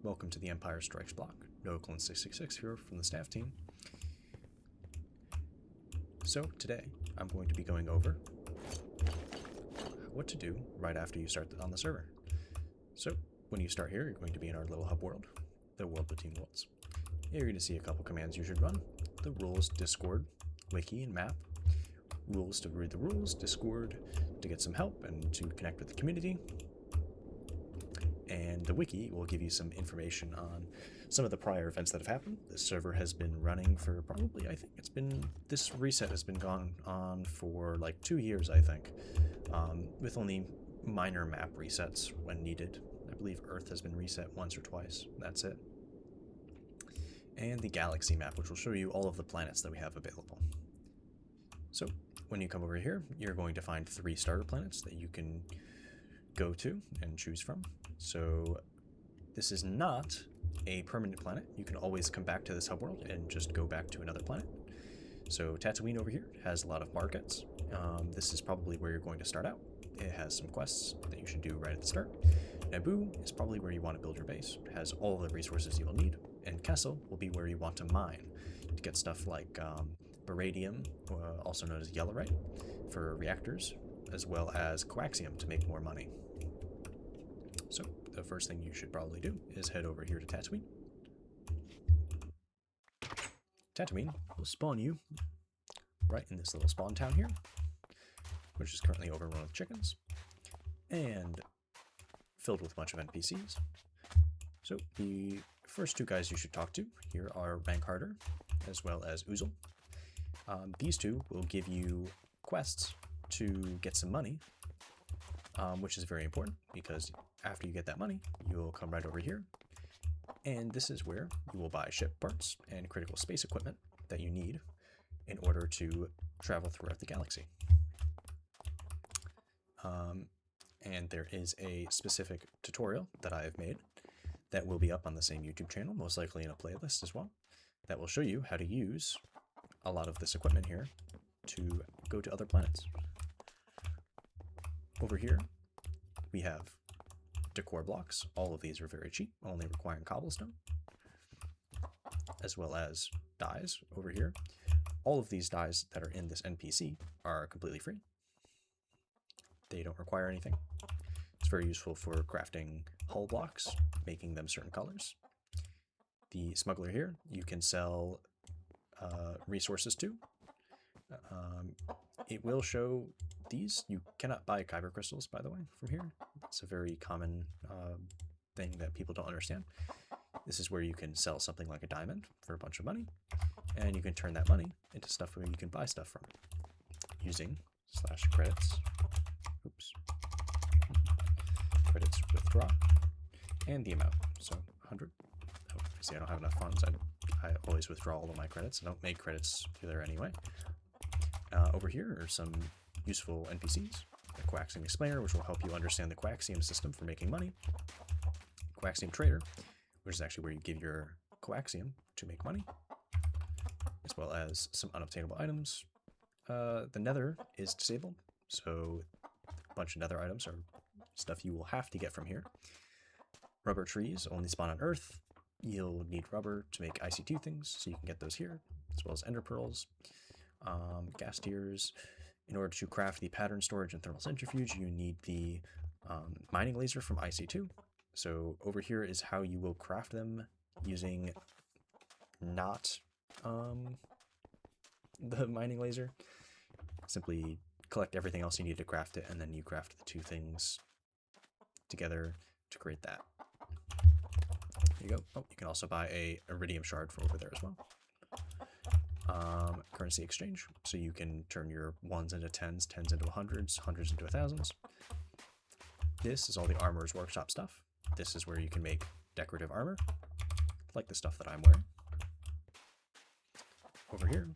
welcome to the Empire Strikes Block. NoClin666 here from the staff team. So today I'm going to be going over what to do right after you start on the server. So when you start here, you're going to be in our little hub world, the world between worlds. Here you're going to see a couple commands you should run: the rules, Discord, wiki, and map. Rules to read the rules, Discord to get some help and to connect with the community. And the wiki will give you some information on some of the prior events that have happened. The server has been running for probably, I think this reset has been gone on for like 2 years, I think, with only minor map resets when needed. I believe Earth has been reset once or twice. That's it. And the galaxy map, which will show you all of the planets that we have available. So when you come over here, you're going to find 3 starter planets that you can go to and choose from. So this is not a permanent planet. You can always come back to this hub world and just go back to another planet. So Tatooine over here has a lot of markets. This is probably where you're going to start out. It has some quests that you should do right at the start. Naboo is probably where you want to build your base. It has all the resources you will need. And Kessel will be where you want to mine to get stuff like Baradium, also known as Yellowite, for reactors, as well as Coaxium to make more money. So the first thing you should probably do is head over here to Tatooine. Tatooine will spawn you right in this little spawn town here, which is currently overrun with chickens and filled with a bunch of NPCs. So the first 2 guys you should talk to here are Rangheart as well as Usil. These 2 will give you quests to get some money, which is very important because after you get that money, you'll come right over here, and this is where you will buy ship parts and critical space equipment that you need in order to travel throughout the galaxy. And there is a specific tutorial that I have made that will be up on the same YouTube channel, most likely in a playlist as well, that will show you how to use a lot of this equipment here to go to other planets. Over here, we have decor blocks. All of these are very cheap, only requiring cobblestone, as well as dyes over here. All of these dyes that are in this NPC are completely free. They don't require anything. It's very useful for crafting hull blocks, making them certain colors. The smuggler here, you can sell resources to. It will show these. You cannot buy kyber crystals, by the way, from here. It's a very common thing that people don't understand. This is where you can sell something like a diamond for a bunch of money, and you can turn that money into stuff where you can buy stuff from using /credits. Oops. Credits withdraw and the amount. So 100. Oh, see, I don't have enough funds. I always withdraw all of my credits. I don't make credits through there anyway. Over here are some useful NPCs. The Coaxium Explainer, which will help you understand the Coaxium system for making money. Coaxium Trader, which is actually where you give your Coaxium to make money, as well as some unobtainable items. The Nether is disabled, so a bunch of Nether items are stuff you will have to get from here. Rubber trees only spawn on Earth. You'll need rubber to make IC2 things, so you can get those here, as well as ender pearls. Gas tiers. In order to craft the pattern storage and thermal centrifuge, you need the mining laser from IC2. So over here is how you will craft them using not the mining laser. Simply collect everything else you need to craft it, and then you craft the 2 things together to create that. There you go. Oh, you can also buy a iridium shard from over there as well. Currency exchange, so you can turn your 1s into 10s, 10s into 100s, 100s into 1000s. This is all the Armorer's Workshop stuff. This is where you can make decorative armor, like the stuff that I'm wearing. Over here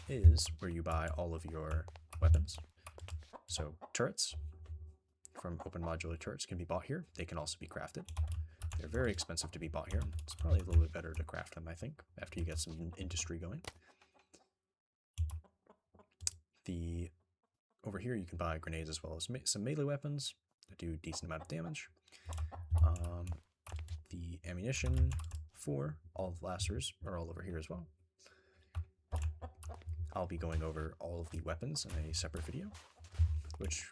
is where you buy all of your weapons. So turrets from open modular turrets can be bought here. They can also be crafted. They're very expensive to be bought here. It's probably a little bit better to craft them, I think, after you get some industry going. Over here you can buy grenades as well as some melee weapons that do a decent amount of damage. The ammunition for. All of the blasters are all over here as well. I'll be going over all of the weapons in a separate video, which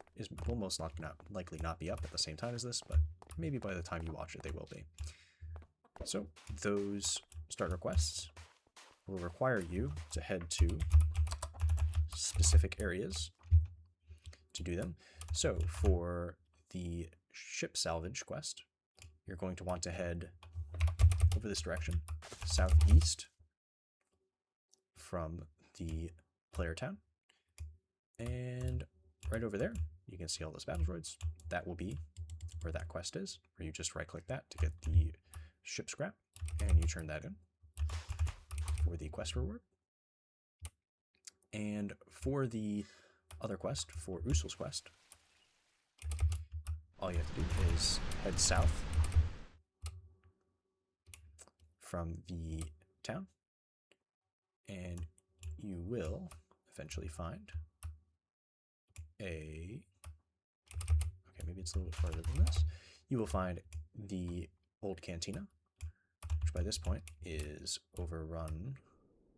will most likely not be up at the same time as this, but maybe by the time you watch it, they will be. So those start requests will require you to head to specific areas to do them. So for the ship salvage quest, you're going to want to head over this direction, southeast from the player town, and right over there you can see all those battle droids. That will be where that quest is, where you just right click that to get the ship scrap, and you turn that in for the quest reward. And for the other quest, for Usil's quest, all you have to do is head south from the town, and you will eventually find okay, maybe it's a little bit farther than this. You will find the old cantina, which by this point is overrun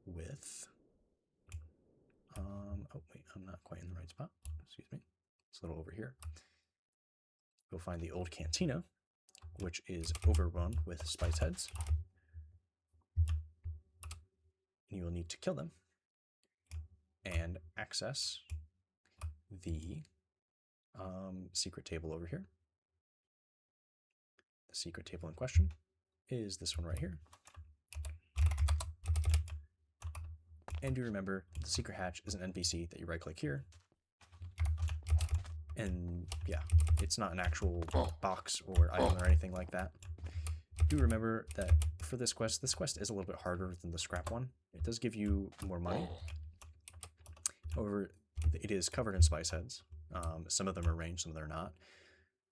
with oh wait, I'm not quite in the right spot. Excuse me. It's a little over here. You'll find the old cantina, which is overrun with spice heads. You will need to kill them and access the secret table over here. The secret table in question is this one right here. And you remember the secret hatch is an NPC that you right click here. And yeah, it's not an actual box or item or anything like that. Do remember that for this quest is a little bit harder than the scrap one. It does give you more money. However, it is covered in spice heads. Some of them are ranged, some of them are not.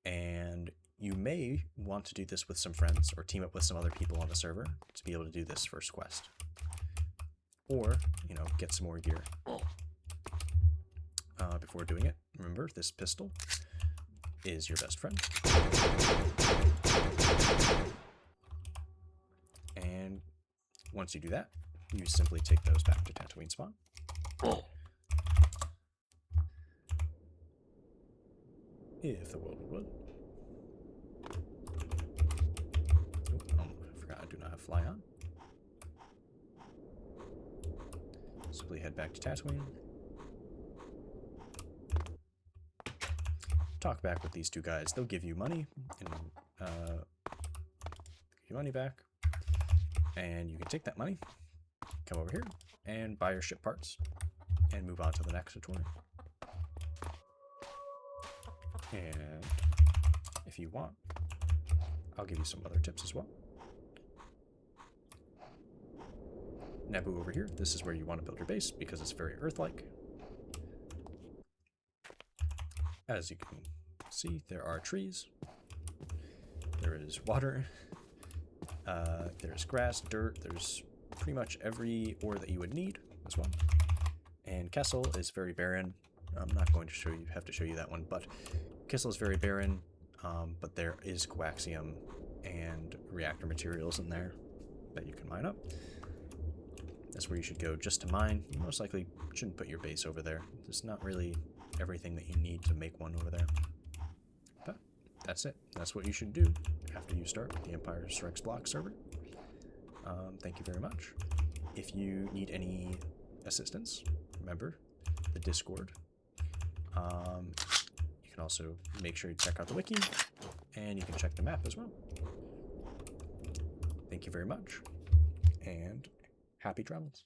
And you may want to do this with some friends or team up with some other people on the server to be able to do this first quest. Or, you know, get some more gear. Before doing it, remember this pistol is your best friend. And once you do that, you simply take those back to Tatooine spawn. If the world would. Oh, I forgot I do not have fly on. Simply head back to Tatooine. Talk back with these two guys. They'll give you money and give you money back. And you can take that money, come over here, and buy your ship parts, and move on to the next tutorial. And if you want, I'll give you some other tips as well. Naboo over here, this is where you want to build your base because it's very Earth-like. As you can see, there are trees, there is water, there's grass, dirt, there's pretty much every ore that you would need as well. And Kessel is very barren. I'm not going to have to show you that one, but Kessel is very barren, but there is coaxium and reactor materials in there that you can mine up. That's where you should go just to mine. You most likely shouldn't put your base over there. There's not really everything that you need to make one over there. But that's it. That's what you should do after you start the Empire Strikes Block server. Thank you very much. If you need any assistance, remember the Discord. You can also make sure you check out the wiki, and you can check the map as well. Thank you very much, and happy travels.